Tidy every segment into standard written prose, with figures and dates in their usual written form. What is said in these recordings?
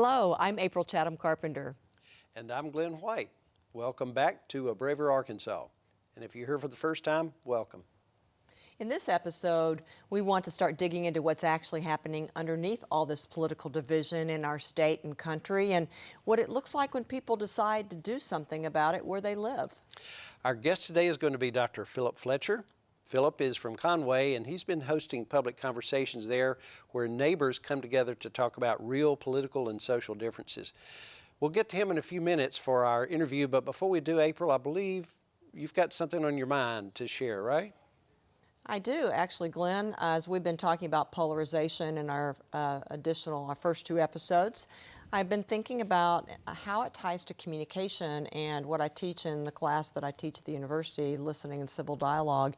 Hello, I'm April Chatham Carpenter. And I'm Glenn White. Welcome back to A Braver Arkansas. And if you're here for the first time, welcome. In this episode, we want to start digging into what's actually happening underneath all this political division in our state and country and what it looks like when people decide to do something about it where they live. Our guest today is going to be Dr. Philip Fletcher. Philip is from Conway, and he's been hosting public conversations there where neighbors come together to talk about real political and social differences. We'll get to him in a few minutes for our interview, but before we do, April, I believe you've got something on your mind to share, right? I do, actually, Glenn. As we've been talking about polarization in our first two episodes, I've been thinking about how it ties to communication and what I teach in the class that I teach at the university, listening and civil dialogue.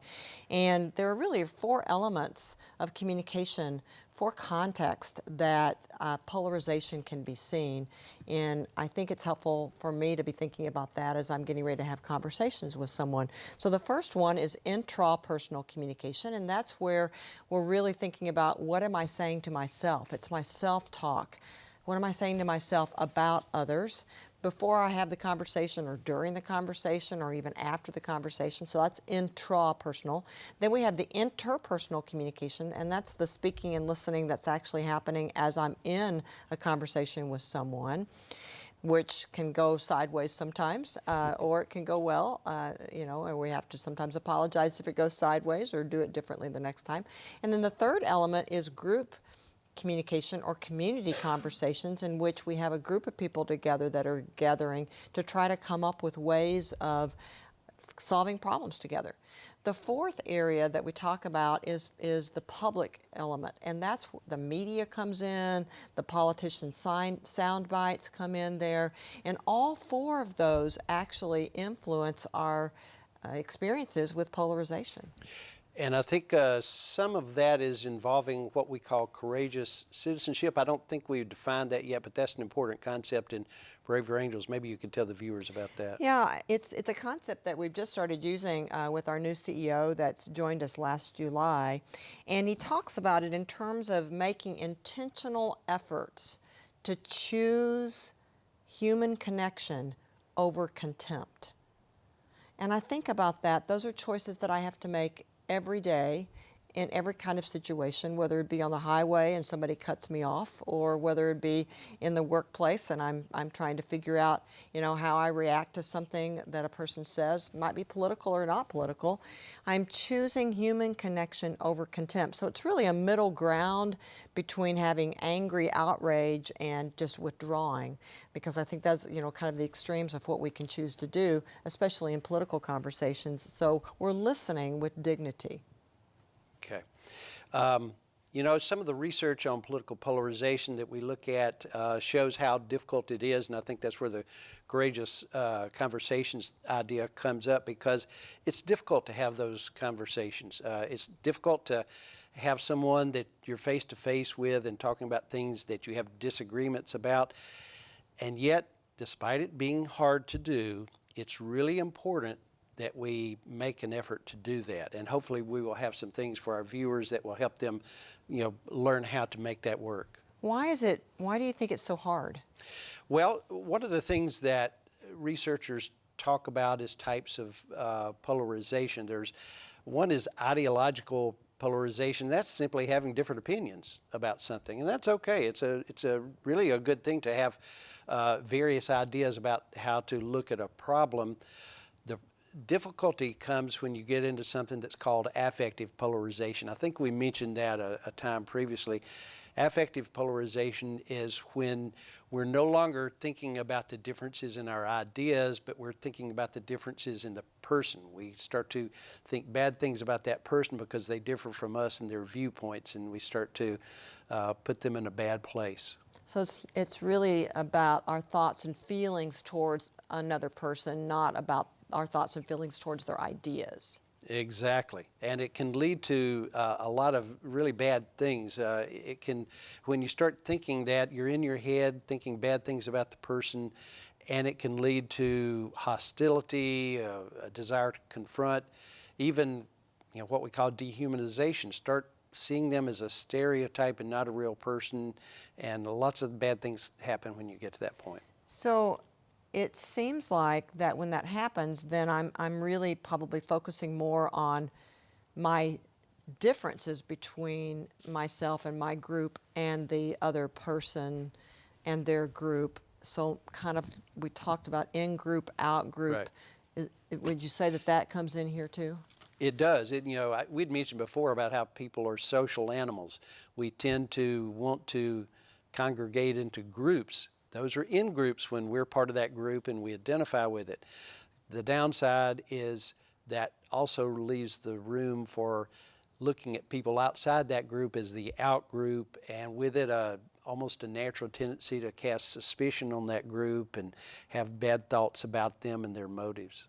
And there are really four elements of communication, four contexts that polarization can be seen. And I think it's helpful for me to be thinking about that as I'm getting ready to have conversations with someone. So the first one is intrapersonal communication, and that's where we're really thinking about what am I saying to myself? It's my self-talk. What am I saying to myself about others before I have the conversation or during the conversation or even after the conversation? So that's intrapersonal. Then we have the interpersonal communication, and that's the speaking and listening that's actually happening as I'm in a conversation with someone, which can go sideways sometimes, or it can go well, and we have to sometimes apologize if it goes sideways or do it differently the next time. And then the third element is group communication or community conversations, in which we have a group of people together that are gathering to try to come up with ways of solving problems together. The fourth area that we talk about is the public element, and that's the media comes in, the politicians' sound bites come in there, and all four of those actually influence our experiences with polarization. And I think some of that is involving what we call courageous citizenship. I don't think we've defined that yet, but that's an important concept in Braver Angels. Maybe you could tell the viewers about that. Yeah, it's a concept that we've just started using with our new CEO that's joined us last July. And he talks about it in terms of making intentional efforts to choose human connection over contempt. And I think about that. Those are choices that I have to make every day in every kind of situation, whether it be on the highway and somebody cuts me off, or whether it be in the workplace and I'm trying to figure out, how I react to something that a person says, might be political or not political. I'm choosing human connection over contempt. So it's really a middle ground between having angry outrage and just withdrawing, because I think that's, kind of the extremes of what we can choose to do, especially in political conversations. So we're listening with dignity. Okay. Some of the research on political polarization that we look at shows how difficult it is, and I think that's where the courageous conversations idea comes up, because it's difficult to have those conversations. It's difficult to have someone that you're face-to-face with and talking about things that you have disagreements about, and yet, despite it being hard to do, it's really important that we make an effort to do that. And hopefully we will have some things for our viewers that will help them, learn how to make that work. Why do you think it's so hard? Well, one of the things that researchers talk about is types of polarization. One is ideological polarization. That's simply having different opinions about something, and that's okay. It's a really a good thing to have various ideas about how to look at a problem. The difficulty comes when you get into something that's called affective polarization. I think we mentioned that a time previously. Affective polarization is when we're no longer thinking about the differences in our ideas, but we're thinking about the differences in the person. We start to think bad things about that person because they differ from us in their viewpoints, and we start to put them in a bad place. So it's really about our thoughts and feelings towards another person, not about our thoughts and feelings towards their ideas. Exactly, and it can lead to a lot of really bad things. When you start thinking that, you're in your head thinking bad things about the person, and it can lead to hostility, a desire to confront, even what we call dehumanization. Start seeing them as a stereotype and not a real person, and lots of bad things happen when you get to that point. So it seems like that when that happens, then I'm really probably focusing more on my differences between myself and my group and the other person and their group. So kind of, we talked about in-group, out-group. Right. Would you say that that comes in here too? It does. We'd mentioned before about how people are social animals. We tend to want to congregate into groups. Those are in groups when we're part of that group and we identify with it. The downside is that also leaves the room for looking at people outside that group as the out group, and with it almost a natural tendency to cast suspicion on that group and have bad thoughts about them and their motives.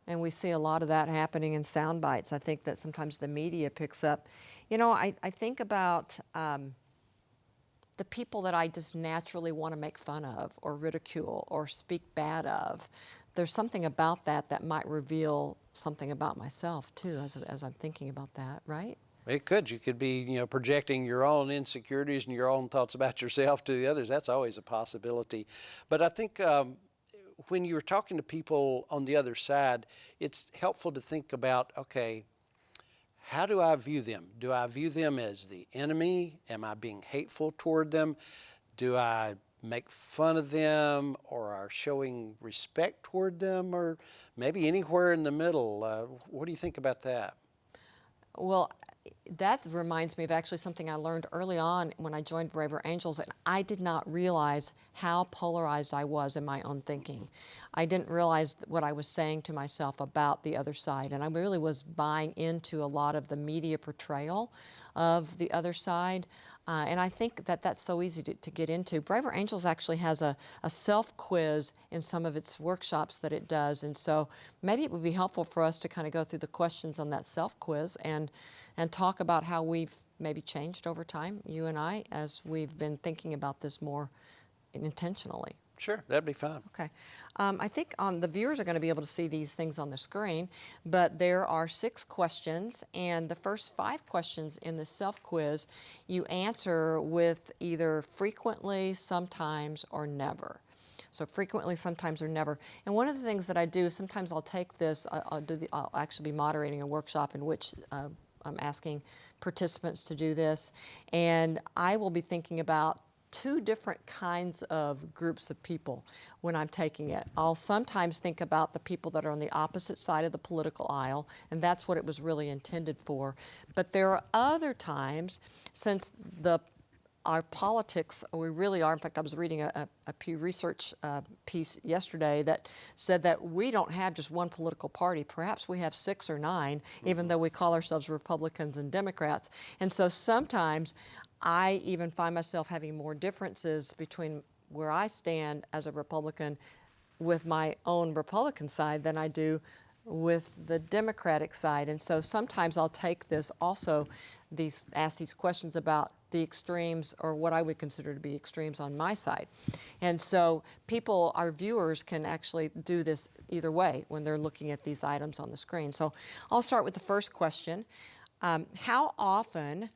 And we see a lot of that happening in sound bites. I think that sometimes the media picks up. I think about the people that I just naturally want to make fun of or ridicule or speak bad of. There's something about that might reveal something about myself too, as I'm thinking about that, right? It could. You could be, projecting your own insecurities and your own thoughts about yourself to the others. That's always a possibility. But I think when you're talking to people on the other side, it's helpful to think about, okay, how do I view them? Do I view them as the enemy? Am I being hateful toward them? Do I make fun of them, or are showing respect toward them, or maybe anywhere in the middle? What do you think about that? Well, that reminds me of actually something I learned early on when I joined Braver Angels, and I did not realize how polarized I was in my own thinking. I didn't realize what I was saying to myself about the other side, and I really was buying into a lot of the media portrayal of the other side. And I think that that's so easy to get into. Braver Angels actually has a self-quiz in some of its workshops that it does, and so maybe it would be helpful for us to kind of go through the questions on that self-quiz and talk about how we've maybe changed over time, you and I, as we've been thinking about this more intentionally. Sure, that'd be fine. Okay. I think the viewers are going to be able to see these things on the screen, but there are 6 questions, and the first 5 questions in the self-quiz you answer with either frequently, sometimes, or never. So frequently, sometimes, or never. And one of the things that I do, sometimes I'll take this, I'll actually be moderating a workshop in which I'm asking participants to do this, and I will be thinking about 2 different kinds of groups of people when I'm taking it. I'll sometimes think about the people that are on the opposite side of the political aisle, and that's what it was really intended for. But there are other times, since our politics, we really are, in fact, I was reading a Pew Research piece yesterday that said that we don't have just one political party. Perhaps we have 6 or 9, even though we call ourselves Republicans and Democrats. And so sometimes I even find myself having more differences between where I stand as a Republican with my own Republican side than I do with the Democratic side. And so sometimes I'll take this also, ask these questions about the extremes, or what I would consider to be extremes on my side. And so our viewers can actually do this either way when they're looking at these items on the screen. So I'll start with the first question. How often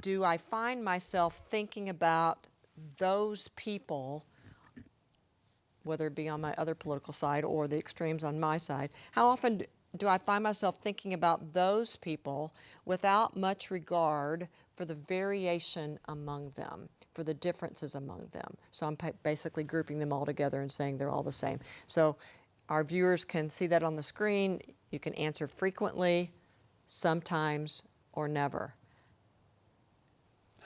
do I find myself thinking about those people, whether it be on my other political side or the extremes on my side? How often do I find myself thinking about those people without much regard for the variation among them, for the differences among them? So I'm basically grouping them all together and saying they're all the same. So our viewers can see that on the screen. You can answer frequently, sometimes, or never.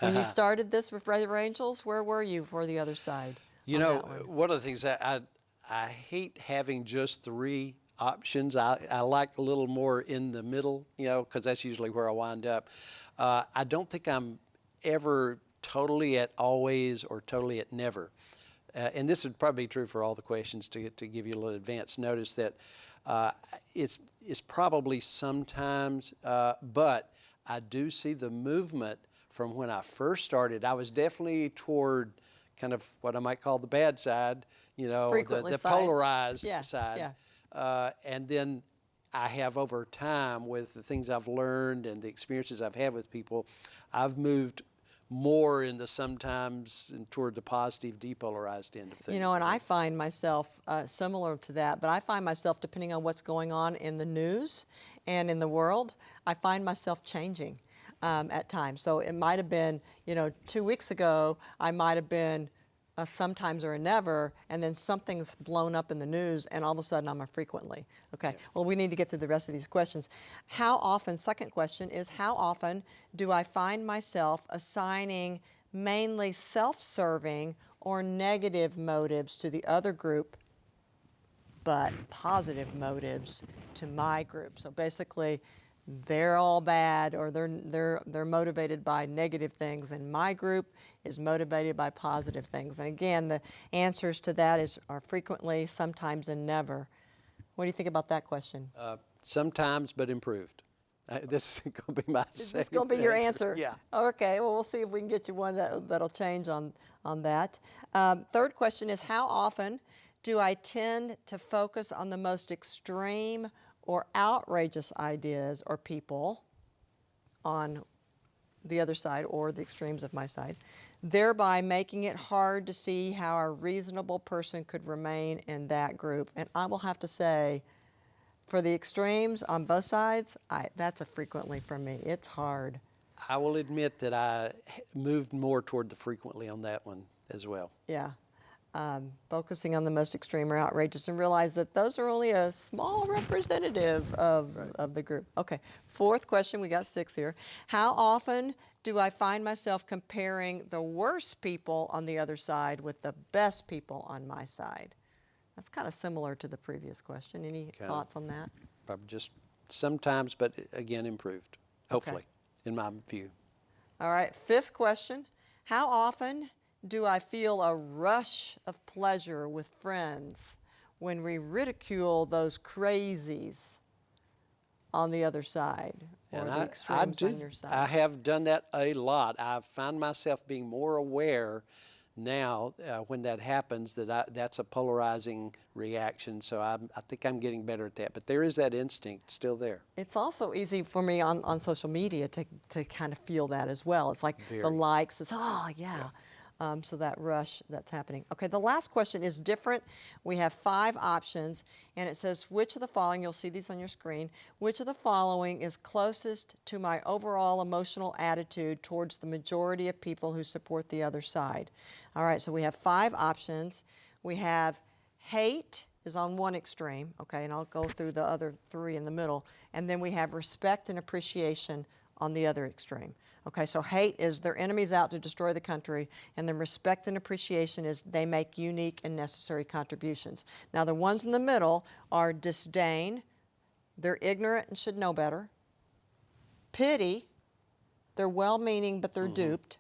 When you started this with Braver Angels, where were you for the other side? One of the things that I hate having just 3 options. I like a little more in the middle, because that's usually where I wind up. I don't think I'm ever totally at always or totally at never. And this would probably be true for all the questions, to give you a little advance notice that it's probably sometimes, but I do see the movement from when I first started. I was definitely toward kind of what I might call the bad side, the polarized side. Yeah. And then I have over time, with the things I've learned and the experiences I've had with people, I've moved more in the sometimes and toward the positive, depolarized end of things. You know, and I find myself similar to that, but I find myself, depending on what's going on in the news and in the world, I find myself changing at times. So it might have been, you know, 2 weeks ago, I might have been a sometimes or a never, and then something's blown up in the news, and all of a sudden I'm a frequently. Okay, Yeah. well, we need to get through the rest of these questions. How often, second question is, how often do I find myself assigning mainly self-serving or negative motives to the other group, but positive motives to my group? So basically, they're all bad, or they're motivated by negative things, and my group is motivated by positive things. And again, the answers to that are frequently, sometimes, and never. What do you think about that question? Sometimes, but improved. This is going to be my Is this going to be your answer? Yeah. Okay, well, we'll see if we can get you one that'll change on that. Third question is, how often do I tend to focus on the most extreme or outrageous ideas or people on the other side or the extremes of my side, thereby making it hard to see how a reasonable person could remain in that group? And I will have to say, for the extremes on both sides, that's a frequently for me. It's hard. I will admit that I moved more toward the frequently on that one as well. Yeah. Focusing on the most extreme or outrageous, and realize that those are only a small representative of the group. Okay, fourth question, we got 6 here. How often do I find myself comparing the worst people on the other side with the best people on my side? That's kind of similar to the previous question. Any thoughts on that? Probably just sometimes, but again, improved, hopefully, in my view. All right, fifth question. How often do I feel a rush of pleasure with friends when we ridicule those crazies on the other side, or And the extremes on your side? I have done that a lot. I find myself being more aware now when that happens that that's a polarizing reaction. So I think I'm getting better at that. But there is that instinct still there. It's also easy for me on social media to kind of feel that as well. It's like the likes, it's, oh, yeah. So that rush that's happening. Okay, the last question is different. We have 5 options, and it says, which of the following, you'll see these on your screen, which of the following is closest to my overall emotional attitude towards the majority of people who support the other side? All right, so we have 5 options. We have hate is on one extreme, okay, and I'll go through the other 3 in the middle, and then we have respect and appreciation on the other extreme. Okay, so hate is their enemies out to destroy the country, and then respect and appreciation is they make unique and necessary contributions. Now the ones in the middle are disdain, they're ignorant and should know better. Pity, they're well-meaning but they're duped.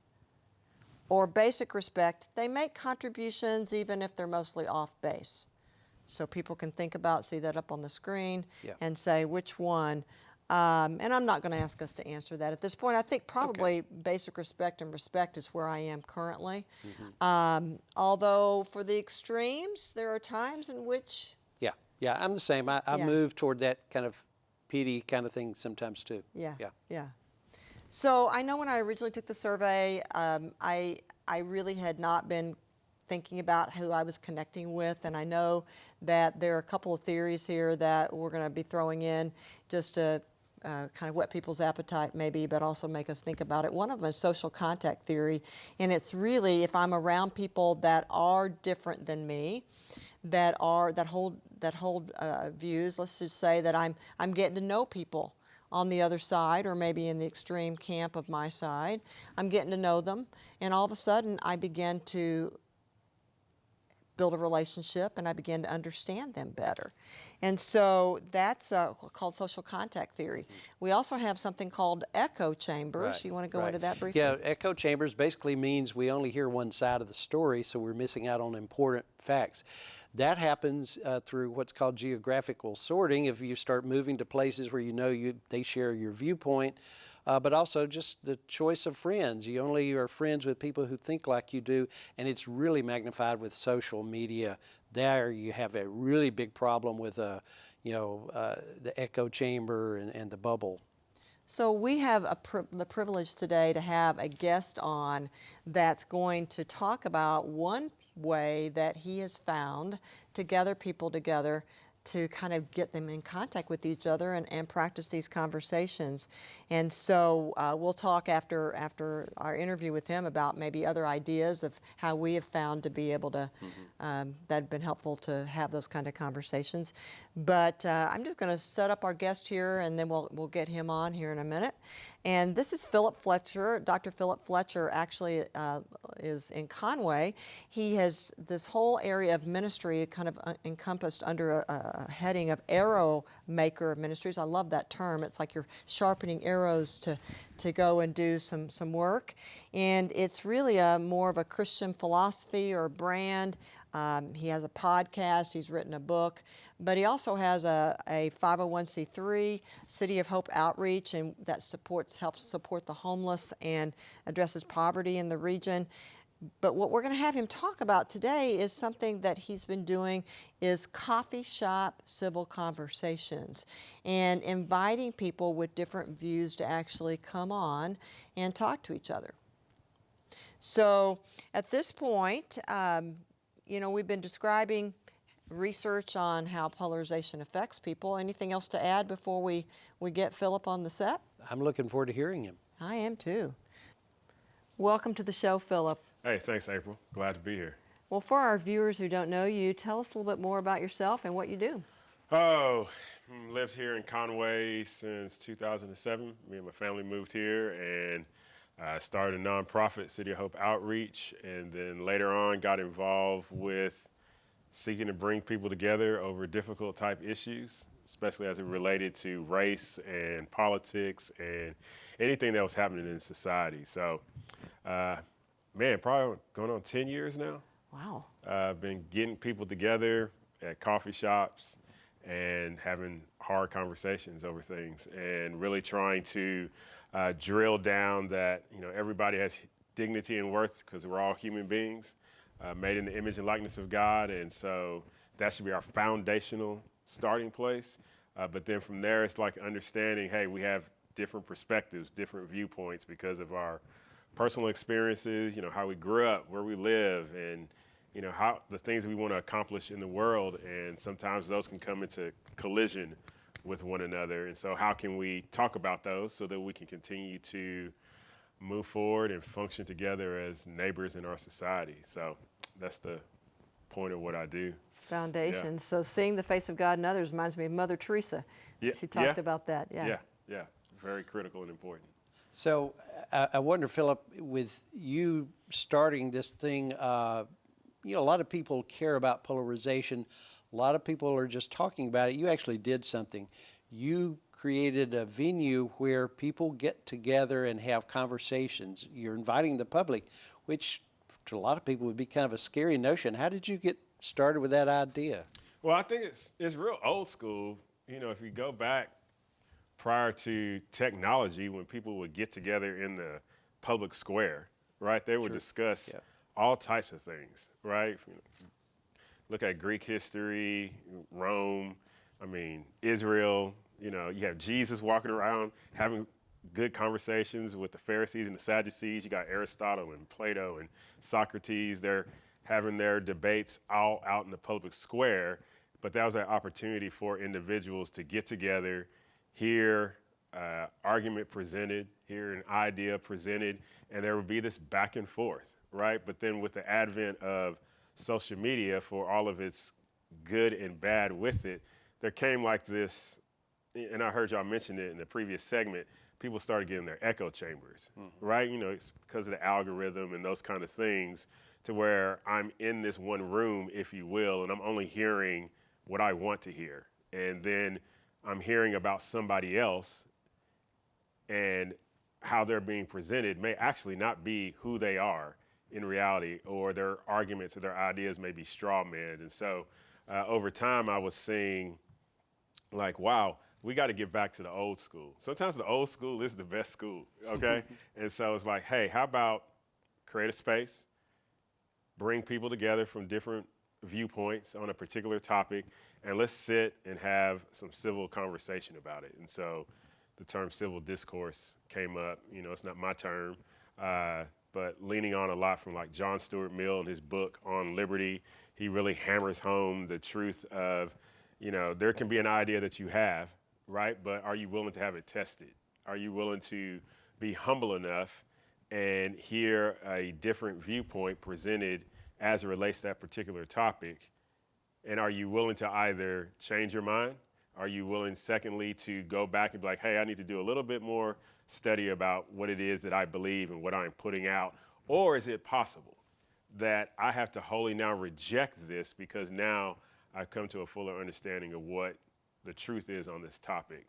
Or basic respect, they make contributions even if they're mostly off base. So people can think about, see that up on the screen, and say which one. And I'm not going to ask us to answer that at this point. I think probably basic respect and respect is where I am currently. Although for the extremes, there are times in which... Yeah, I'm the same. I move toward that kind of PD kind of thing sometimes too. Yeah. So I know when I originally took the survey, I really had not been thinking about who I was connecting with, and I know that there are a couple of theories here that we're going to be throwing in just to kind of whet people's appetite maybe, but also make us think about it. One of them is social contact theory, and it's really if I'm around people that are different than me, that hold views. Let's just say that I'm getting to know people on the other side, or maybe in the extreme camp of my side. I'm getting to know them, and all of a sudden I begin to build a relationship, and I begin to understand them better. And so that's called social contact theory. We also have something called echo chambers. You want to go into that briefly? Yeah, echo chambers basically means we only hear one side of the story, so we're missing out on important facts. That happens through what's called geographical sorting. If you start moving to places where you know they share your viewpoint, but also just the choice of friends. You only are friends with people who think like you do, and it's really magnified with social media. There you have a really big problem with the echo chamber and the bubble. So we have the privilege today to have a guest on that's going to talk about one way that he has found to gather people together to kind of get them in contact with each other and practice these conversations. And so we'll talk after our interview with him about maybe other ideas of how we have found to be able to, that have been helpful to have those kind of conversations. But I'm just going to set up our guest here, and then we'll get him on here in a minute. And this is Philip Fletcher. Dr. Philip Fletcher actually is in Conway. He has this whole area of ministry kind of encompassed under a heading of Arrowmaker Ministries. I love that term. It's like you're sharpening arrows to go and do some work. And it's really more of a Christian philosophy or brand. He has a podcast, he's written a book, but he also has a 501c3, City of Hope Outreach, and that helps support the homeless and addresses poverty in the region. But what we're going to have him talk about today is something that he's been doing is coffee shop civil conversations and inviting people with different views to actually come on and talk to each other. So at this point, we've been describing research on how polarization affects people. Anything else to add before we get Philip on the set? I'm looking forward to hearing him. I am too. Welcome to the show, Philip. Hey, thanks, April. Glad to be here. Well, for our viewers who don't know you, tell us a little bit more about yourself and what you do. Oh, lived here in Conway since 2007. Me and my family moved here and started a nonprofit, City of Hope Outreach, and then later on got involved with seeking to bring people together over difficult type issues, especially as it related to race and politics and anything that was happening in society. So, probably going on 10 years now. Wow. I've been getting people together at coffee shops and having hard conversations over things and really trying to drill down that, everybody has dignity and worth because we're all human beings made in the image and likeness of God. And so that should be our foundational starting place. But then from there, it's like understanding, hey, we have different perspectives, different viewpoints because of our personal experiences, how we grew up, where we live, and how the things we want to accomplish in the world. And sometimes those can come into collision with one another. And so how can we talk about those so that we can continue to move forward and function together as neighbors in our society? So that's the point of what I do. Foundation. Yeah. So seeing the face of God in others reminds me of Mother Teresa. Yeah. She talked about that. Yeah. Very critical and important. So I wonder, Philip, with you starting this thing, a lot of people care about polarization. A lot of people are just talking about it. You actually did something. You created a venue where people get together and have conversations. You're inviting the public, which to a lot of people would be kind of a scary notion. How did you get started with that idea? Well, I think it's real old school. If you go back prior to technology, when people would get together in the public square, right, they would discuss all types of things, right? Look at Greek history, Rome, Israel. You have Jesus walking around having good conversations with the Pharisees and the Sadducees. You got Aristotle and Plato and Socrates. They're having their debates all out in the public square. But that was an opportunity for individuals to get together, hear argument presented, hear an idea presented, and there would be this back and forth, right? But then with the advent of social media, for all of its good and bad with it, there came like this, and I heard y'all mention it in the previous segment, people started getting their echo chambers, right? It's because of the algorithm and those kind of things, to where I'm in this one room, if you will, and I'm only hearing what I want to hear. And then I'm hearing about somebody else, and how they're being presented may actually not be who they are in reality, or their arguments or their ideas may be straw-manned. And so over time, I was seeing like, wow, we got to get back to the old school. Sometimes the old school is the best school, okay? And so it's like, hey, how about create a space, bring people together from different viewpoints on a particular topic, and let's sit and have some civil conversation about it. And so the term civil discourse came up. You know, it's not my term, but leaning on a lot from like John Stuart Mill in his book on liberty, he really hammers home the truth of, you know, there can be an idea that you have, right? But are you willing to have it tested? Are you willing to be humble enough and hear a different viewpoint presented as it relates to that particular topic? And are you willing to either change your mind? Are you willing, secondly, to go back and be like, hey, I need to do a little bit more study about what it is that I believe and what I'm putting out? Or is it possible that I have to wholly now reject this because now I've come to a fuller understanding of what the truth is on this topic?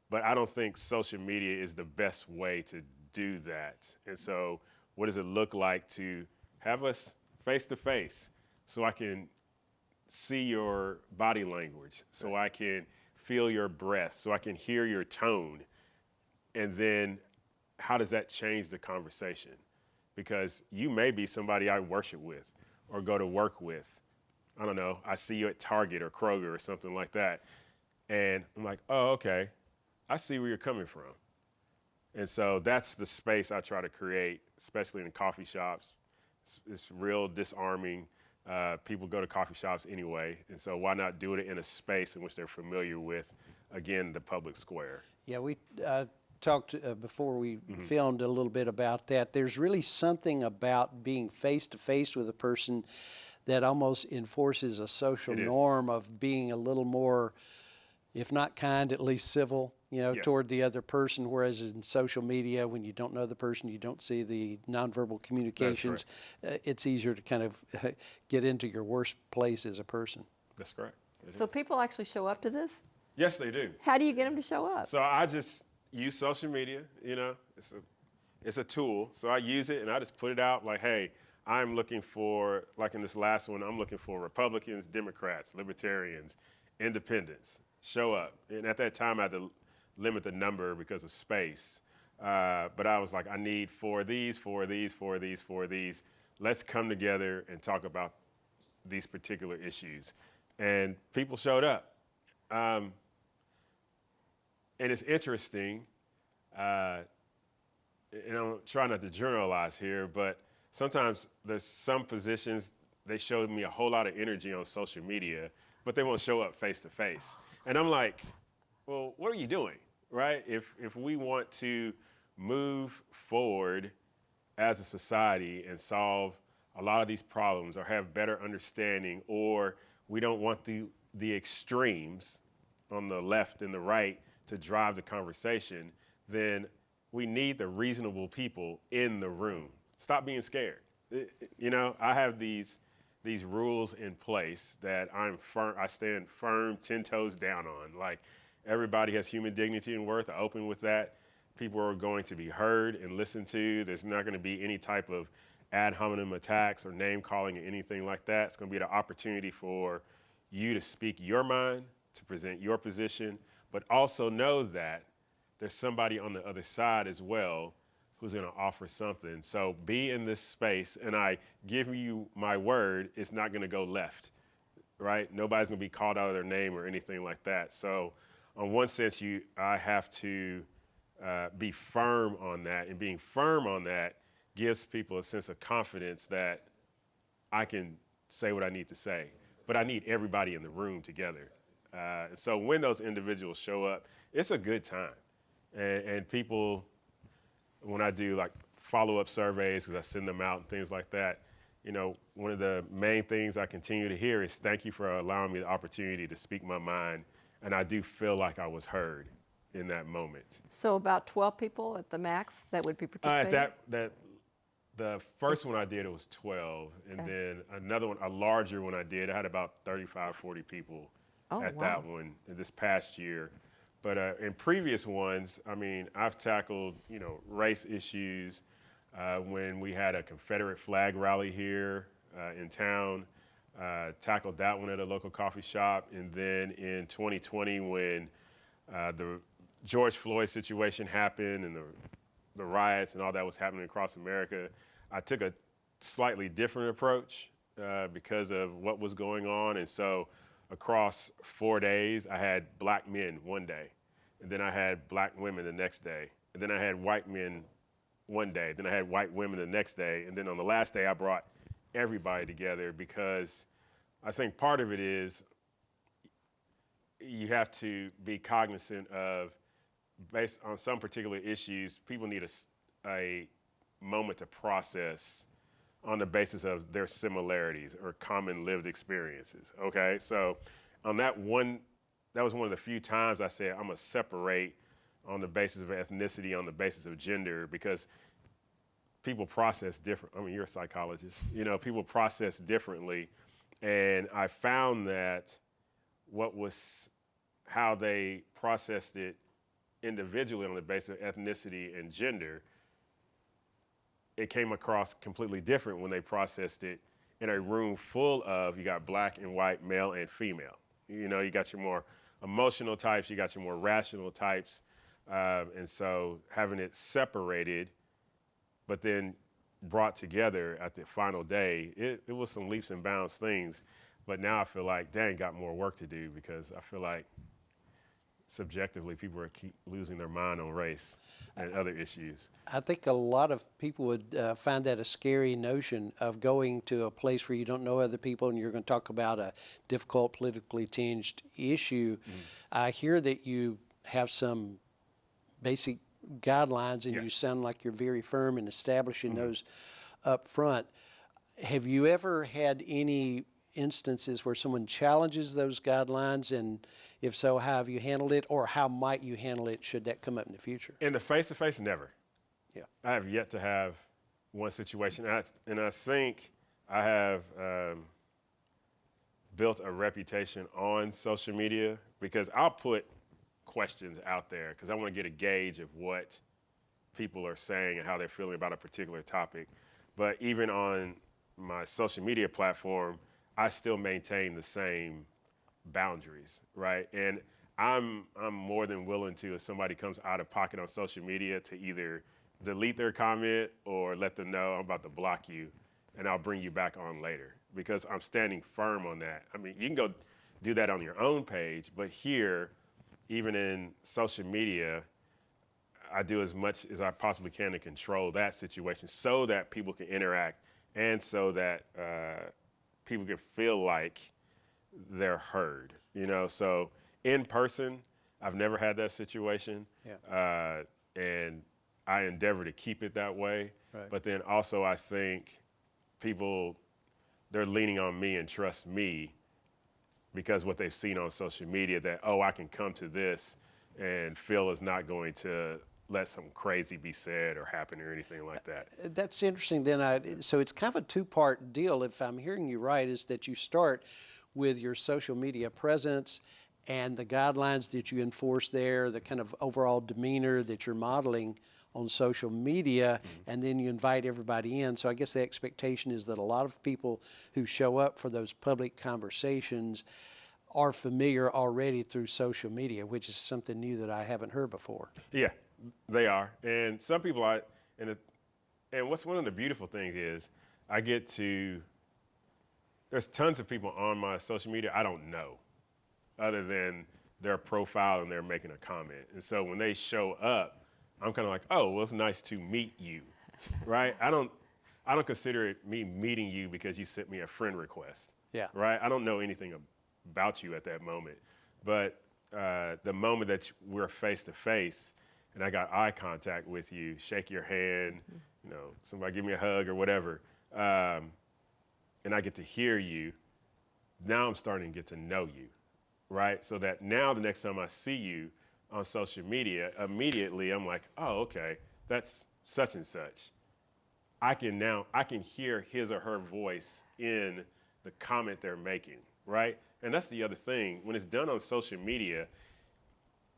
But I don't think social media is the best way to do that. And so what does it look like to have us face to face so I can see your body language, so I can feel your breath, so I can hear your tone? And then how does that change the conversation? Because you may be somebody I worship with or go to work with. I don't know, I see you at Target or Kroger or something like that. And I'm like, oh, okay, I see where you're coming from. And so that's the space I try to create, especially in coffee shops. It's real disarming. People go to coffee shops anyway, and so why not do it in a space in which they're familiar with, again, the public square? Yeah, we talked before we filmed a little bit about that. There's really something about being face-to-face with a person that almost enforces a social norm of being a little more, if not kind, at least civil, you know, toward the other person, whereas in social media, when you don't know the person, you don't see the nonverbal communications, it's easier to kind of get into your worst place as a person. That's correct. So people actually show up to this? Yes, they do. How do you get them to show up? So I just use social media, you know, it's a tool. So I use it and I just put it out like, hey, I'm looking for, like in this last one, I'm looking for Republicans, Democrats, Libertarians, Independents, show up. And at that time I had to limit the number because of space. But I was like, I need 4 of these, 4 of these, 4 of these, 4 of these. Let's come together and talk about these particular issues. And people showed up. And it's interesting, and I'm trying not to generalize here, but sometimes there's some positions, they showed me a whole lot of energy on social media, but they won't show up face to face. And I'm like, well, what are you doing, right? If we want to move forward as a society and solve a lot of these problems or have better understanding, or we don't want the extremes on the left and the right to drive the conversation, then we need the reasonable people in the room. Stop being scared. You know, I have these rules in place that I stand firm, 10 toes down on. Like, everybody has human dignity and worth. I open with that. People are going to be heard and listened to. There's not going to be any type of ad hominem attacks or name calling or anything like that. It's going to be the opportunity for you to speak your mind, to present your position, but also know that there's somebody on the other side as well who's going to offer something. So be in this space, and I give you my word, it's not going to go left, right? Nobody's going to be called out of their name or anything like that. So in one sense, I have to be firm on that, and being firm on that gives people a sense of confidence that I can say what I need to say, but I need everybody in the room together. So when those individuals show up, it's a good time. And people, when I do like follow-up surveys, because I send them out and things like that, you know, one of the main things I continue to hear is thank you for allowing me the opportunity to speak my mind. And I do feel like I was heard in that moment. So about 12 people at the max that would be participating? The first one I did, it was 12. And then another one, a larger one I did, I had about 35, 40 people that one this past year. But in previous ones, I mean, I've tackled, you know, race issues when we had a Confederate flag rally here in town, tackled that one at a local coffee shop. And then in 2020, when the George Floyd situation happened and the riots and all that was happening across America, I took a slightly different approach because of what was going on. And so across 4 days, I had black men one day, and then I had black women the next day, and then I had white men one day, then I had white women the next day, and then on the last day I brought everybody together, because I think part of it is you have to be cognizant of, based on some particular issues, people need a moment to process on the basis of their similarities or common lived experiences, okay? So on that was one of the few times I said, I'm gonna separate on the basis of ethnicity, on the basis of gender, because people process different. I mean, you're a psychologist, people process differently. And I found that how they processed it individually on the basis of ethnicity and gender, it came across completely different when they processed it in a room full of, you got black and white, male and female. You got your more emotional types, you got your more rational types. And so having it separated, but then brought together at the final day, it was some leaps and bounds things. But now I feel like, dang, got more work to do, because I feel like subjectively people are keep losing their mind on race and other issues. I think a lot of people would find that a scary notion of going to a place where you don't know other people and you're going to talk about a difficult politically tinged issue. I hear that you have some basic guidelines and you sound like you're very firm in establishing those up front. Have you ever had any instances where someone challenges those guidelines, and if so, how have you handled it, or how might you handle it should that come up in the future? In the face-to-face, never. Yeah. I have yet to have one situation, and I think I have built a reputation on social media, because I'll put questions out there because I want to get a gauge of what people are saying and how they're feeling about a particular topic. But even on my social media platform, I still maintain the same boundaries, right? And I'm more than willing to, if somebody comes out of pocket on social media, to either delete their comment or let them know I'm about to block you and I'll bring you back on later, because I'm standing firm on that. I mean, you can go do that on your own page, but here, even in social media, I do as much as I possibly can to control that situation so that people can interact and so that people can feel like they're heard, So in person, I've never had that situation. Yeah. And I endeavor to keep it that way. Right. But then also I think people, they're leaning on me and trust me because what they've seen on social media, that, I can come to this and Phil is not going to let some crazy be said or happen or anything like that. That's interesting. Then so it's kind of a two-part deal, if I'm hearing you right, is that you start with your social media presence and the guidelines that you enforce there, the kind of overall demeanor that you're modeling on social media, and then you invite everybody in. So I guess the expectation is that a lot of people who show up for those public conversations are familiar already through social media, which is something new that I haven't heard before. Yeah, they are. And some people and what's one of the beautiful things is there's tons of people on my social media I don't know other than their profile and they're making a comment. And so when they show up, I'm kind of like, well, it's nice to meet you, right? I don't consider it me meeting you because you sent me a friend request, right? I don't know anything about you at that moment. But the moment that we're face to face and I got eye contact with you, shake your hand, somebody give me a hug or whatever, and I get to hear you, now I'm starting to get to know you, right? So that now the next time I see you on social media, immediately I'm like, okay, that's such and such. I can hear his or her voice in the comment they're making, right? And that's the other thing. When it's done on social media,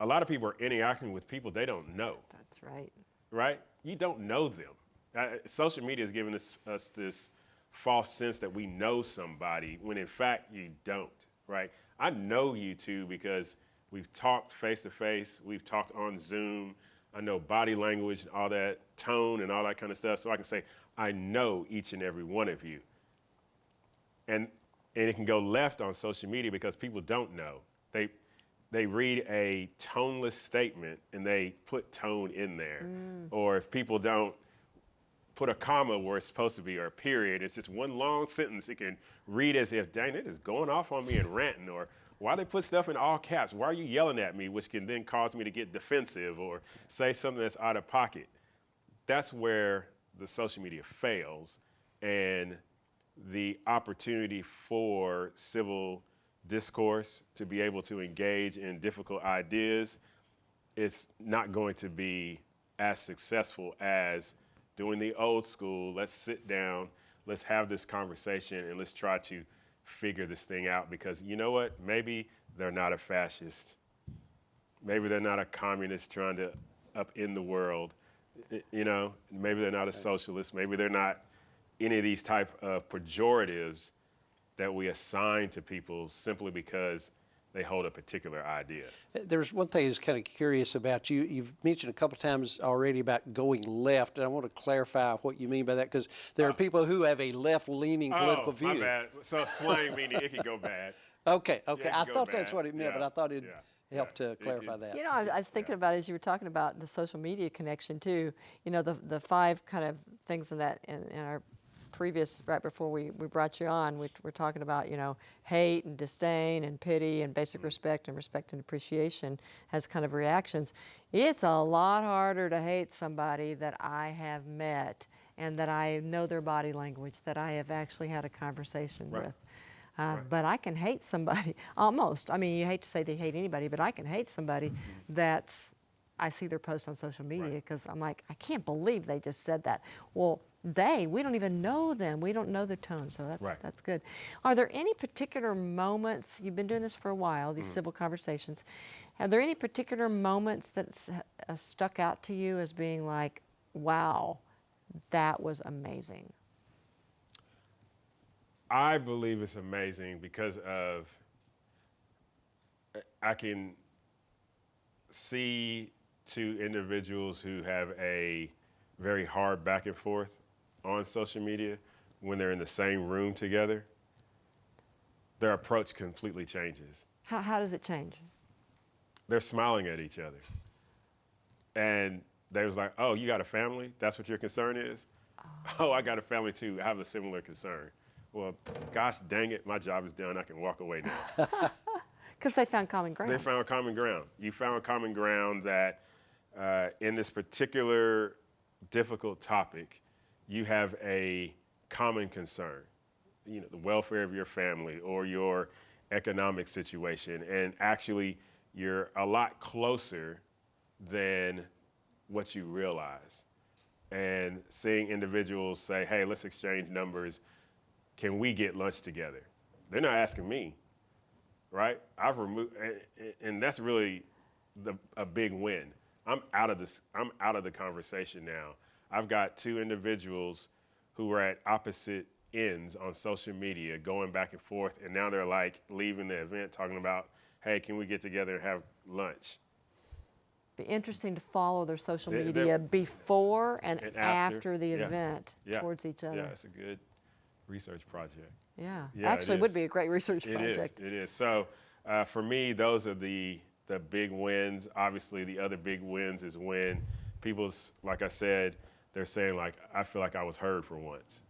a lot of people are interacting with people they don't know. That's right. Right? You don't know them. Social media has given us this false sense that we know somebody when in fact you don't, right? I know you two because we've talked face to face, we've talked on Zoom, I know body language and all that, tone and all that kind of stuff, so I can say, I know each and every one of you. and it can go left on social media because people don't know. They read a toneless statement and they put tone in there. Or if people don't put a comma where it's supposed to be or a period, it's just one long sentence. It can read as if, dang, it is going off on me and ranting, or why they put stuff in all caps? Why are you yelling at me? Which can then cause me to get defensive or say something that's out of pocket. That's where the social media fails, and the opportunity for civil discourse to be able to engage in difficult ideas, it's not going to be as successful as doing the old school, let's sit down, let's have this conversation, and let's try to figure this thing out. Because you know what? Maybe they're not a fascist. Maybe they're not a communist trying to upend the world. You know, maybe they're not a socialist. Maybe they're not any of these type of pejoratives that we assign to people simply because they hold a particular idea. There's one thing that's kind of curious about you. You've mentioned a couple times already about going left, and I want to clarify what you mean by that, because there are people who have a left-leaning political view. My bad. So slang meaning it can go bad. Okay. Yeah, I thought that's what it meant, but I thought it'd help to clarify that. You know, I was thinking about, as you were talking about the social media connection too, you know, the 5 kind of things in that, in our previous, right before we brought you on, we're talking about, you know, hate and disdain and pity and basic respect and appreciation has kind of reactions. It's a lot harder to hate somebody that I have met and that I know their body language, that I have actually had a conversation with. But I can hate somebody, almost. I mean, you hate to say they hate anybody, but I can hate somebody that's, I see their post on social media because I'm like, I can't believe they just said that. Well, we don't even know them. We don't know their tone, so that's good. Are there any particular moments, you've been doing this for a while, these civil conversations, are there any particular moments that stuck out to you as being like, wow, that was amazing? I believe it's amazing because of, I can see 2 individuals who have a very hard back and forth on social media. When they're in the same room together, their approach completely changes. How does it change? They're smiling at each other. And they was like, oh, you got a family? That's what your concern is? Oh, I got a family too. I have a similar concern. Well, gosh dang it, my job is done. I can walk away now. Because they found common ground. They found common ground. You found common ground that in this particular difficult topic, you have a common concern, you know, the welfare of your family or your economic situation, and actually you're a lot closer than what you realize. And seeing individuals say, hey, let's exchange numbers, can we get lunch together? They're not asking me, right? I've removed, and that's really a big win. I'm out of the conversation now. I've got 2 individuals who were at opposite ends on social media going back and forth, and now they're like leaving the event talking about, hey, can we get together and have lunch? Be interesting to follow their social media before and after the yeah. event towards each other. Yeah, it's a good research project. Yeah, Yeah, actually it would be a great research project. It is. So for me, those are the big wins. Obviously, the other big wins is when people's, like I said, they're saying like, I feel like I was heard for once.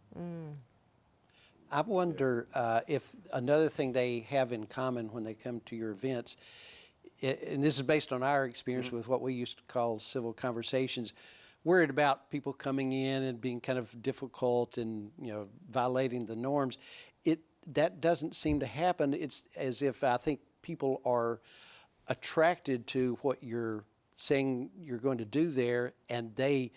I wonder if another thing they have in common when they come to your events, and this is based on our experience with what we used to call civil conversations, worried about people coming in and being kind of difficult and, you know, violating the norms. That doesn't seem to happen. It's as if I think people are attracted to what you're saying you're going to do there, and they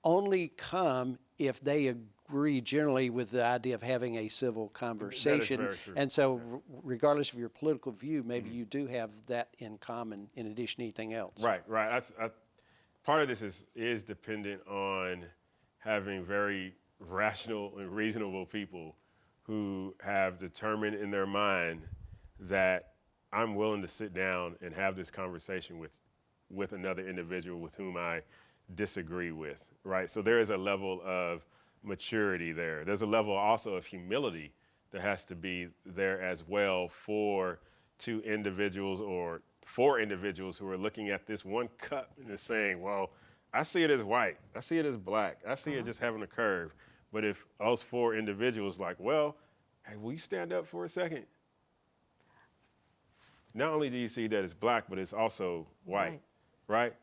only come if they agree generally with the idea of having a civil conversation. That is very true. And so regardless of your political view, maybe you do have that in common in addition to anything else. Right. Part of this is dependent on having very rational and reasonable people who have determined in their mind that I'm willing to sit down and have this conversation with another individual with whom I disagree with, right? So there is a level of maturity there. There's a level also of humility that has to be there as well for two individuals or four individuals who are looking at this one cup and is saying, well, I see it as white, I see it as black, I see it just having a curve. But if those four individuals like, well, hey, will you stand up for a second? Not only do you see that it's black, but it's also white, right?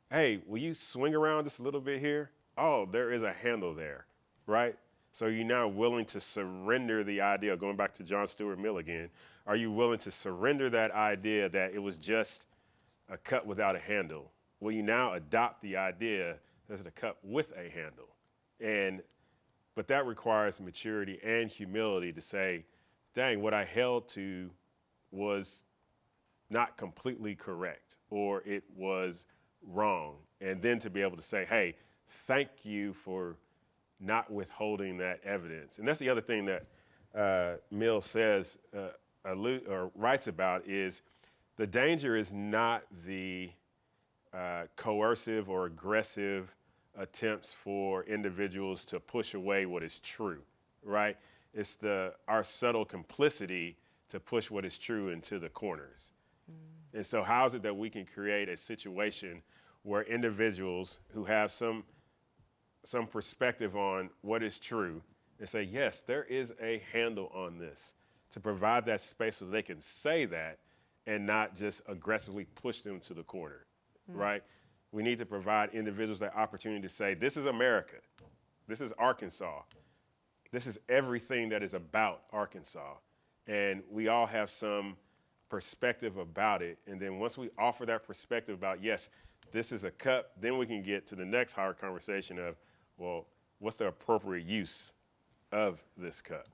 Hey, will you swing around just a little bit here? Oh, there is a handle there, right? So you're now willing to surrender the idea, going back to John Stuart Mill again, are you willing to surrender that idea that it was just a cup without a handle? Will you now adopt the idea that it's a cup with a handle? But that requires maturity and humility to say, dang, what I held to was not completely correct, or it was wrong. And then to be able to say, hey, thank you for not withholding that evidence. And that's the other thing that Mill says, or writes about, is the danger is not the coercive or aggressive attempts for individuals to push away what is true, right? It's our subtle complicity to push what is true into the corners. And so how is it that we can create a situation where individuals who have some perspective on what is true and say, yes, there is a handle on this, to provide that space so they can say that and not just aggressively push them to the corner, right? We need to provide individuals that opportunity to say, this is America, this is Arkansas, this is everything that is about Arkansas. And we all have some perspective about it. And then once we offer that perspective about, yes, this is a cup, then we can get to the next hard conversation of, well, what's the appropriate use of this cup?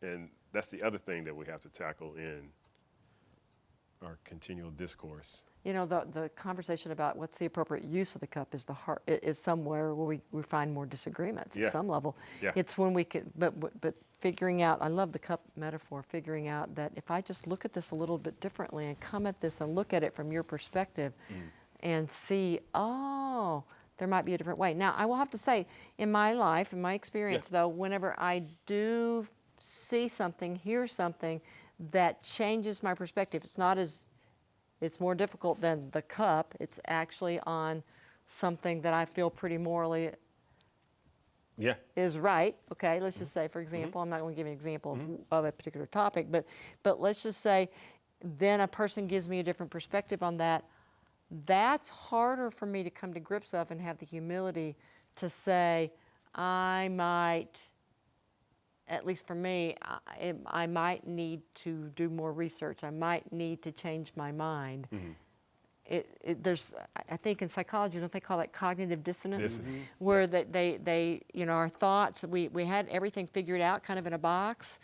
And that's the other thing that we have to tackle in our continual discourse. You know, the conversation about what's the appropriate use of the cup is somewhere where we find more disagreements at some level. Yeah. It's when we can, but figuring out, I love the cup metaphor, figuring out that if I just look at this a little bit differently and come at this and look at it from your perspective and see, oh, there might be a different way. Now, I will have to say, in my life, in my experience, though, whenever I do see something, hear something that changes my perspective, it's more difficult than the cup. It's actually on something that I feel pretty morally is right. Okay, let's just say, for example, I'm not going to give you an example of a particular topic, but let's just say then a person gives me a different perspective on that. That's harder for me to come to grips of and have the humility to say, I might, at least for me, I might need to do more research. I might need to change my mind. There's, I think in psychology, don't they call that cognitive dissonance? Where they, you know, our thoughts, we had everything figured out kind of in a box.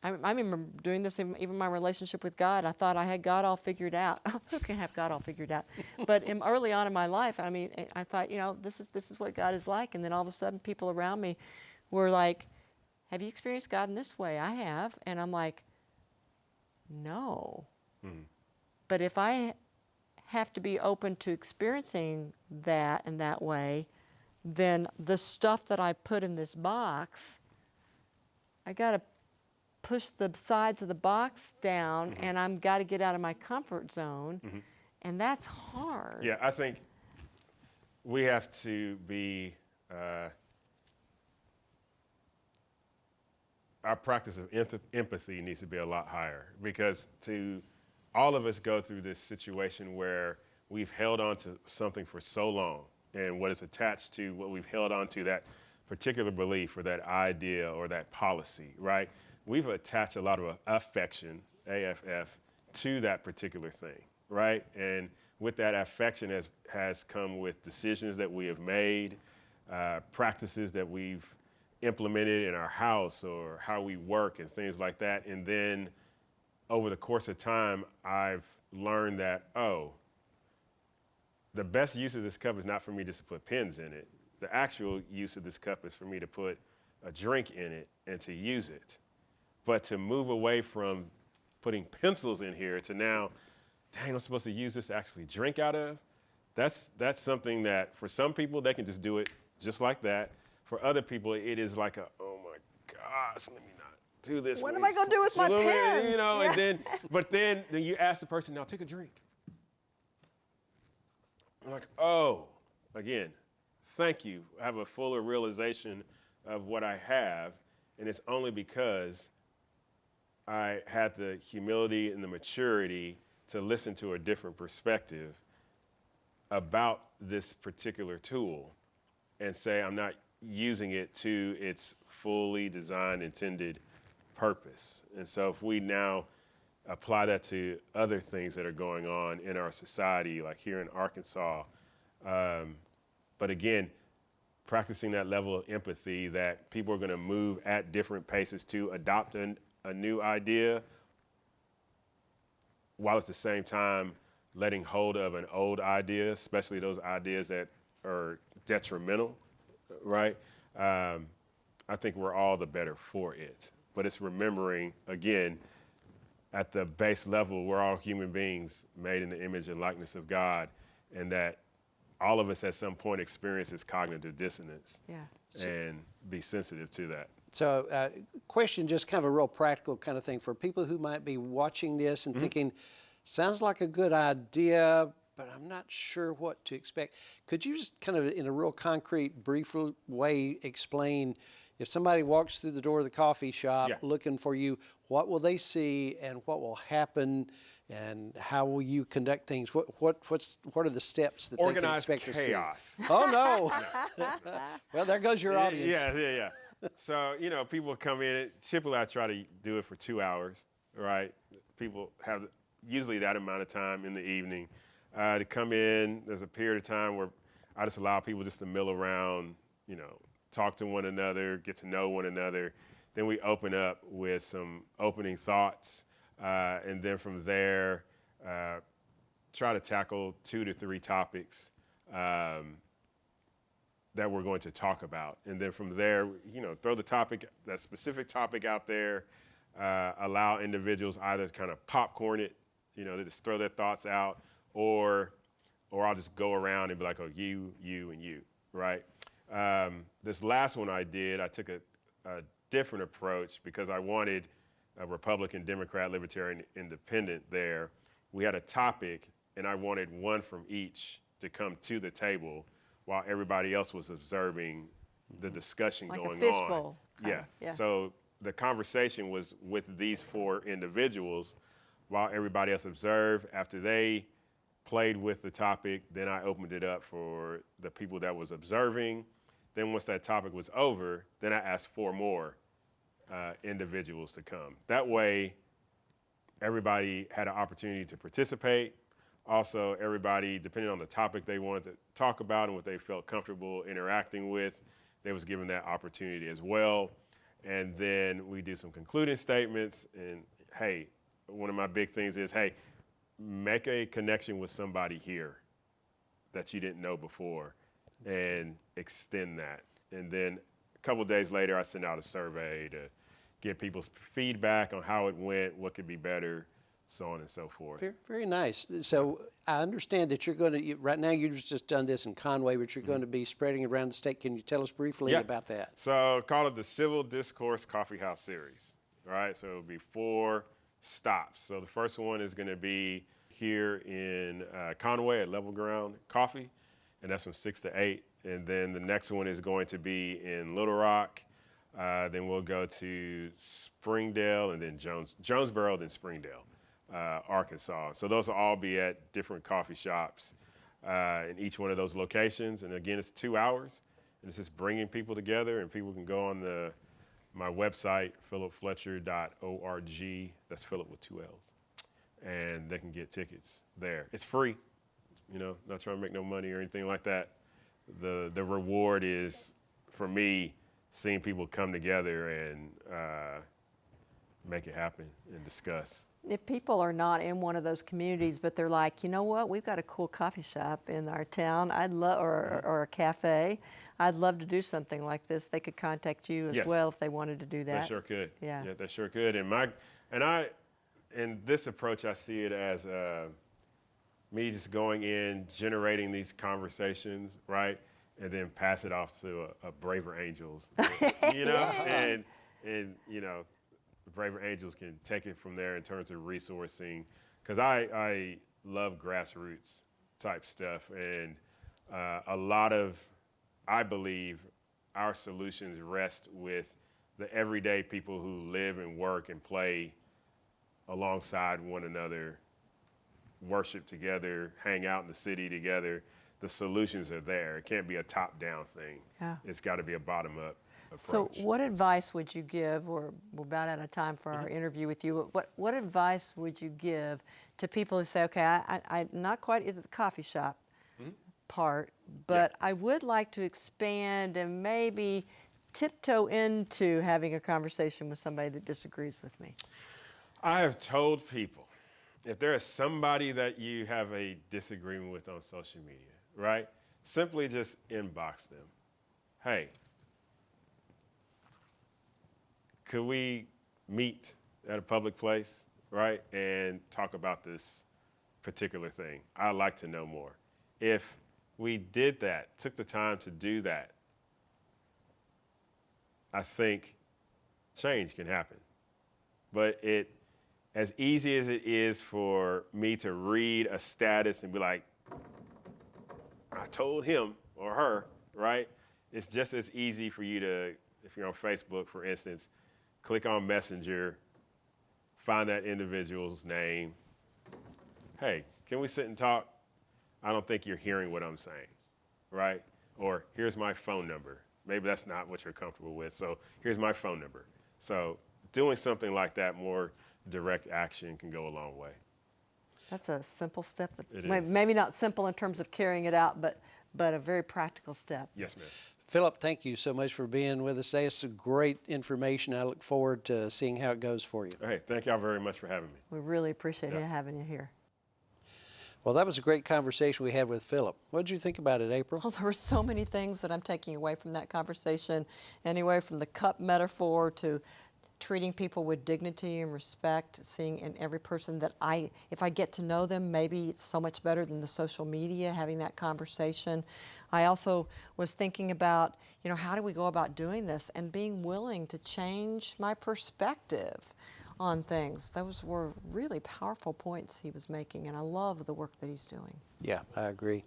I remember doing this in even my relationship with God. I thought I had God all figured out. Who can have God all figured out? But early on in my life, I mean, I thought, you know, this is what God is like. And then all of a sudden people around me were like, have you experienced God in this way? I have. And I'm like, no. But if I have to be open to experiencing that in that way, then the stuff that I put in this box, I got to push the sides of the box down, and I'm got to get out of my comfort zone, and that's hard. Yeah, I think we have to be, our practice of empathy needs to be a lot higher, because all of us go through this situation where we've held on to something for so long, and what is attached to what we've held on to, that particular belief or that idea or that policy, right? We've attached a lot of affection, AFF, to that particular thing, right? And with that affection has come with decisions that we have made, practices that we've implemented in our house or how we work and things like that. And then over the course of time, I've learned that, oh, the best use of this cup is not for me just to put pens in it. The actual use of this cup is for me to put a drink in it and to use it. But to move away from putting pencils in here to now, dang, I'm supposed to use this to actually drink out of, that's something that for some people, they can just do it just like that. For other people, it is like oh my gosh, let me not do this. What am I gonna do with my pens? You know, Yeah. but then you ask the person, now take a drink. I'm like, oh, again, thank you. I have a fuller realization of what I have, and it's only because I had the humility and the maturity to listen to a different perspective about this particular tool and say I'm not using it to its fully designed, intended purpose. And so if we now apply that to other things that are going on in our society, like here in Arkansas, but again, practicing that level of empathy that people are going to move at different paces to adopt a new idea, while at the same time letting hold of an old idea, especially those ideas that are detrimental, right? I think we're all the better for it. But it's remembering, again, at the base level, we're all human beings made in the image and likeness of God, and that all of us at some point experiences cognitive dissonance. Yeah. And be sensitive to that. So, question, just kind of a real practical kind of thing for people who might be watching this and thinking, sounds like a good idea, but I'm not sure what to expect. Could you just kind of, in a real concrete, brief way, explain if somebody walks through the door of the coffee shop looking for you, what will they see and what will happen, and how will you conduct things? What are the steps that Organized they can expect chaos. to see? Oh no! Well, there goes your audience. Yeah. So, you know, people come in. Typically, I try to do it for 2 hours, right? People have usually that amount of time in the evening to come in. There's a period of time where I just allow people just to mill around, you know, talk to one another, get to know one another. Then we open up with some opening thoughts, and then from there, try to tackle 2 to 3 topics that we're going to talk about. And then from there, you know, throw that specific topic out there, allow individuals either to kind of popcorn it, you know, they just throw their thoughts out, or I'll just go around and be like, oh, you, and you, right? This last one I did, I took a different approach because I wanted a Republican, Democrat, Libertarian, Independent there. We had a topic, and I wanted one from each to come to the table while everybody else was observing the discussion Like going a fishbowl. on. Yeah. So the conversation was with these 4 individuals while everybody else observed. After they played with the topic, then I opened it up for the people that was observing. Then once that topic was over, then I asked 4 more individuals to come. That way, everybody had an opportunity to participate. Also, everybody, depending on the topic they wanted to talk about and what they felt comfortable interacting with, they was given that opportunity as well. And then we do some concluding statements. And hey, one of my big things is, hey, make a connection with somebody here that you didn't know before and extend that. And then a couple of days later, I sent out a survey to get people's feedback on how it went, what could be better, so on and so forth. Very, very nice. So I understand that you're going to, right now you've just done this in Conway, but you're going to be spreading it around the state. Can you tell us briefly about that? So call it the Civil Discourse Coffee House Series, all right? So it'll be 4 stops. So the first one is going to be here in Conway at Level Ground Coffee, and that's from 6 to 8. And then the next one is going to be in Little Rock. Then we'll go to Springdale, and then Jonesboro, then Springdale, Arkansas. So those will all be at different coffee shops in each one of those locations. And again, it's 2 hours, and it's just bringing people together. And people can go on my website, philipfletcher.org. That's Philip with 2 L's. And they can get tickets there. It's free, you know, not trying to make no money or anything like that. The reward is, for me, seeing people come together and make it happen and discuss. If people are not in one of those communities, but they're like, you know what, we've got a cool coffee shop in our town, I'd love, or a cafe, I'd love to do something like this. They could contact you as well if they wanted to do that. They sure could. Yeah, they sure could. In this approach, I see it as me just going in, generating these conversations, right, and then pass it off to a braver angels, you know, and you know, Braver Angels can take it from there in terms of resourcing, because I love grassroots type stuff, and a lot of, I believe, our solutions rest with the everyday people who live and work and play alongside one another, worship together, hang out in the city together. The solutions are there. It can't be a top-down thing. Yeah. It's got to be a bottom-up approach. So what advice would you give, we're about out of time for our interview with you, what advice would you give to people who say, okay, I'm not quite at the coffee shop part, but I would like to expand and maybe tiptoe into having a conversation with somebody that disagrees with me? I have told people, if there is somebody that you have a disagreement with on social media, right, simply just inbox them. Hey, could we meet at a public place, right, and talk about this particular thing? I'd like to know more. If we did that, took the time to do that, I think change can happen. But as easy as it is for me to read a status and be like, I told him or her, right? It's just as easy for you to, if you're on Facebook, for instance, click on Messenger, find that individual's name. Hey, can we sit and talk? I don't think you're hearing what I'm saying, right? Or here's my phone number. Maybe that's not what you're comfortable with, so here's my phone number. So doing something like that, more direct action, can go a long way. That's a simple step. It is. Maybe not simple in terms of carrying it out, but a very practical step. Yes, ma'am. Philip, thank you so much for being with us today. It's some great information. I look forward to seeing how it goes for you. Hey, thank y'all very much for having me. We really appreciate having you here. Well, that was a great conversation we had with Philip. What did you think about it, April? Well, there were so many things that I'm taking away from that conversation, anyway, from the cup metaphor to treating people with dignity and respect, seeing in every person that if I get to know them, maybe it's so much better than the social media, having that conversation. I also was thinking about, how do we go about doing this and being willing to change my perspective on things. Those were really powerful points he was making, and I love the work that he's doing. Yeah, I agree.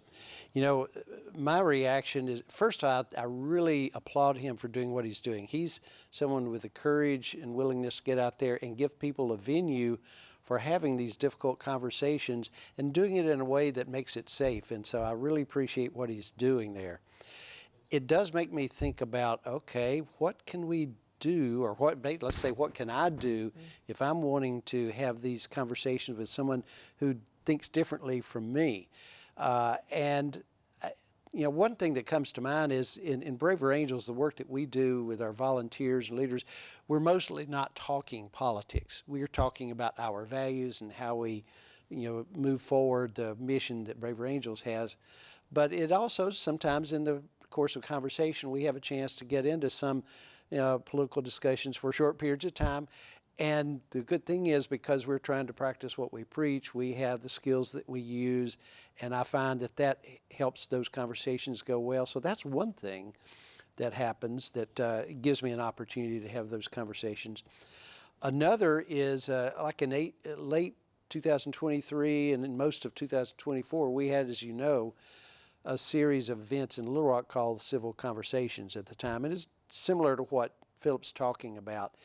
My reaction is, first I really applaud him for doing what he's doing. He's someone with the courage and willingness to get out there and give people a venue for having these difficult conversations and doing it in a way that makes it safe. And so I really appreciate what he's doing there. It does make me think about, okay, what can we do, or let's say, what can I do if I'm wanting to have these conversations with someone who thinks differently from me? One thing that comes to mind is in Braver Angels, the work that we do with our volunteers and leaders, we're mostly not talking politics. We're talking about our values and how we, move forward the mission that Braver Angels has. But it also, sometimes in the course of conversation, we have a chance to get into some political discussions for short periods of time. And the good thing is, because we're trying to practice what we preach, we have the skills that we use, and I find that helps those conversations go well. So that's one thing that happens that gives me an opportunity to have those conversations. Another is like in late 2023 and in most of 2024, we had, as you know, a series of events in Little Rock called Civil Conversations at the time. And it's similar to what Philip's talking about.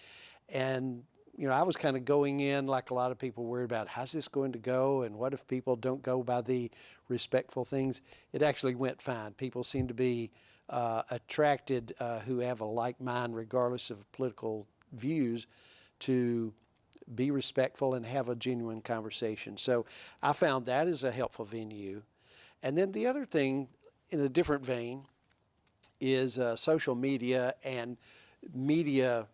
And I was kind of going in like a lot of people worried about, how's this going to go, and what if people don't go by the respectful things? It actually went fine. People seem to be attracted who have a like mind, regardless of political views, to be respectful and have a genuine conversation. So I found that is a helpful venue. And then the other thing, in a different vein, is social media and media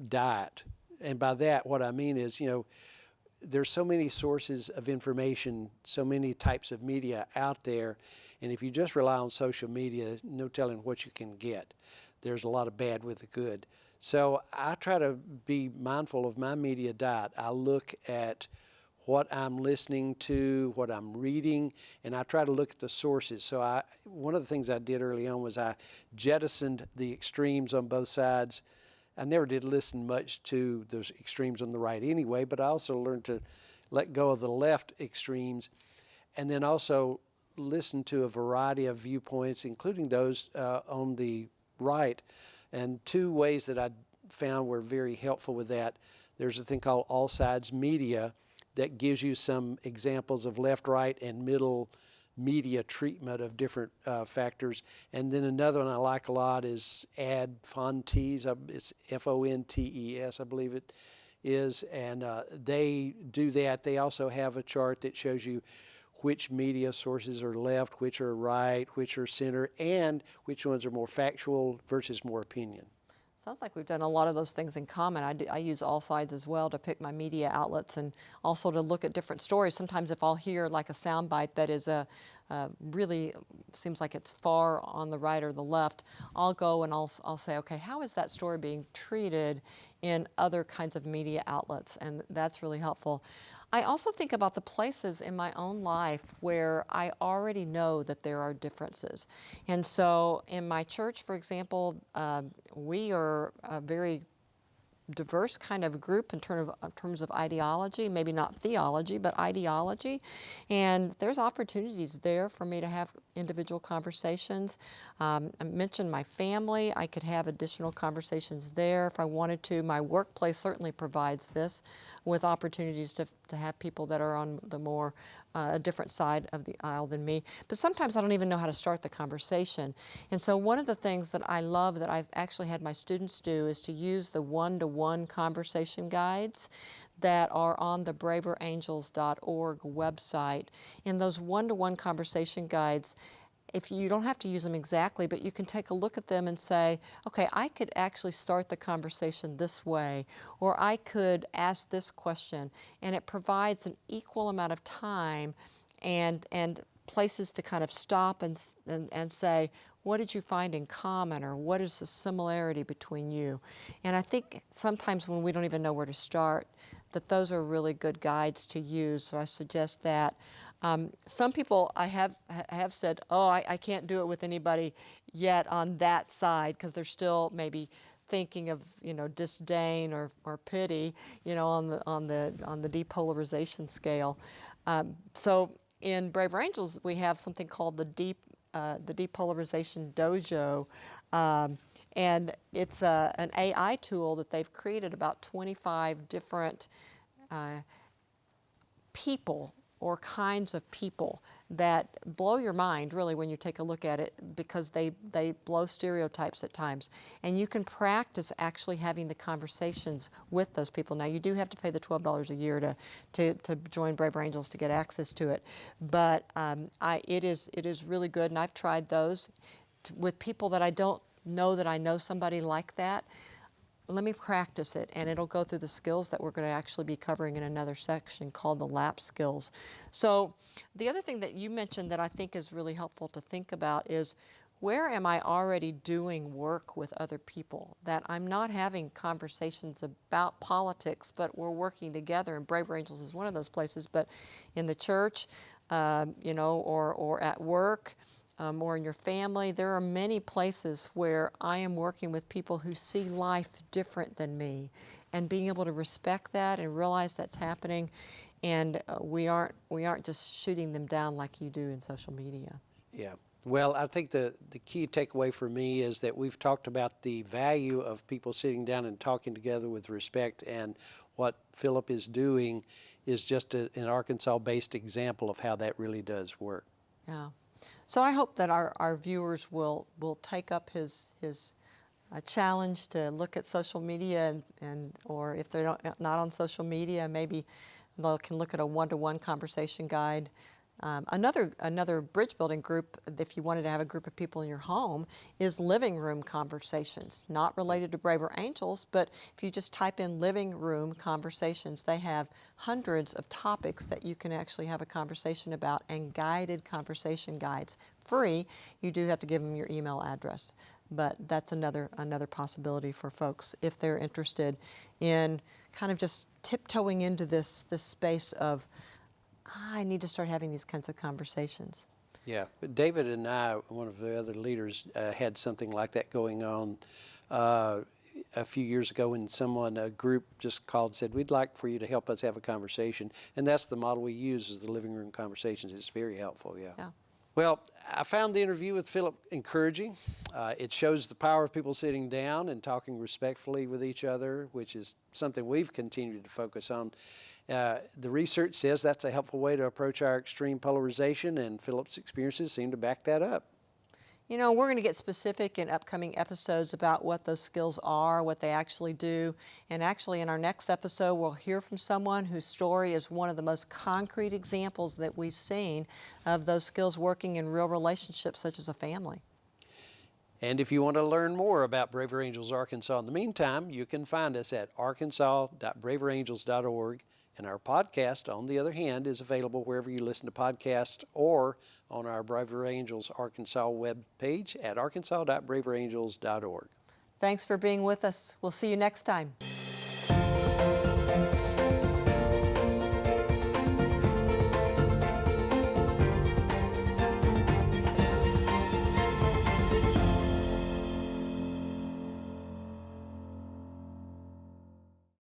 diet. And by that, what I mean is, there's so many sources of information, so many types of media out there, and if you just rely on social media, no telling what you can get. There's a lot of bad with the good. So I try to be mindful of my media diet. I look at what I'm listening to, what I'm reading, and I try to look at the sources. So one of the things I did early on was I jettisoned the extremes on both sides, I never did listen much to those extremes on the right anyway, but I also learned to let go of the left extremes, and then also listen to a variety of viewpoints, including those on the right. And two ways that I found were very helpful with that. There's a thing called All Sides Media that gives you some examples of left, right, and middle media treatment of different factors. And then another one I like a lot is Ad Fontes. It's Fontes, I believe it is. And they do that. They also have a chart that shows you which media sources are left, which are right, which are center, and which ones are more factual versus more opinion. Sounds like we've done a lot of those things in common. I use All Sides as well to pick my media outlets and also to look at different stories. Sometimes if I'll hear like a soundbite that is really seems like it's far on the right or the left, I'll go and I'll say, okay, how is that story being treated in other kinds of media outlets? And that's really helpful. I also think about the places in my own life where I already know that there are differences. And so in my church, for example, we are a very diverse kind of group in terms of ideology, maybe not theology, but ideology. And there's opportunities there for me to have individual conversations. I mentioned my family. I could have additional conversations there if I wanted to. My workplace certainly provides this with opportunities to have people that are on the more a different side of the aisle than me. But sometimes I don't even know how to start the conversation. And so one of the things that I love that I've actually had my students do is to use the one-to-one conversation guides that are on the braverangels.org website. In those one-to-one conversation guides, if you don't have to use them exactly, but you can take a look at them and say, okay, I could actually start the conversation this way, or I could ask this question, and it provides an equal amount of time and places to kind of stop and say, what did you find in common, or what is the similarity between you? And I think sometimes when we don't even know where to start, that those are really good guides to use, so I suggest that. Some people I have said, oh, I can't do it with anybody yet on that side because they're still maybe thinking of disdain or pity on the depolarization scale. So in Braver Angels we have something called the Depolarization Dojo. And it's an AI tool that they've created about 25 different people or kinds of people that blow your mind really when you take a look at it, because they blow stereotypes at times. And you can practice actually having the conversations with those people. Now you do have to pay the $12 a year to join Braver Angels to get access to it, but it is really good, and I've tried those with people that I don't know that I know somebody like that. Let me practice it, and it'll go through the skills that we're going to actually be covering in another section called the LAP skills. So the other thing that you mentioned that I think is really helpful to think about is, where am I already doing work with other people? That I'm not having conversations about politics, but we're working together, and Braver Angels is one of those places, but in the church, or at work, or in your family, there are many places where I am working with people who see life different than me, and being able to respect that and realize that's happening, and we aren't just shooting them down like you do in social media. Yeah. Well, I think the key takeaway for me is that we've talked about the value of people sitting down and talking together with respect, and what Philip is doing is just an Arkansas-based example of how that really does work. Yeah. So I hope that our viewers will take up his challenge to look at social media, or if they're not on social media, maybe they can look at a one-to-one conversation guide. Another bridge building group, if you wanted to have a group of people in your home, is living room conversations. Not related to Braver Angels, but if you just type in living room conversations, they have hundreds of topics that you can actually have a conversation about, and guided conversation guides. Free. You do have to give them your email address, but that's another possibility for folks if they're interested in kind of just tiptoeing into this space of, I need to start having these kinds of conversations. Yeah, David and I, one of the other leaders, had something like that going on. a few years ago when a group just called and said, we'd like for you to help us have a conversation. And that's the model we use, is the living room conversations. It's very helpful, yeah. Well, I found the interview with Philip encouraging. It shows the power of people sitting down and talking respectfully with each other, which is something we've continued to focus on. The research says that's a helpful way to approach our extreme polarization, and Philip's experiences seem to back that up. You know, we're going to get specific in upcoming episodes about what those skills are, what they actually do. And actually, in our next episode, we'll hear from someone whose story is one of the most concrete examples that we've seen of those skills working in real relationships, such as a family. And if you want to learn more about Braver Angels Arkansas in the meantime, you can find us at arkansas.braverangels.org. And our podcast, on the other hand, is available wherever you listen to podcasts or on our Braver Angels Arkansas webpage at arkansas.braverangels.org. Thanks for being with us. We'll see you next time.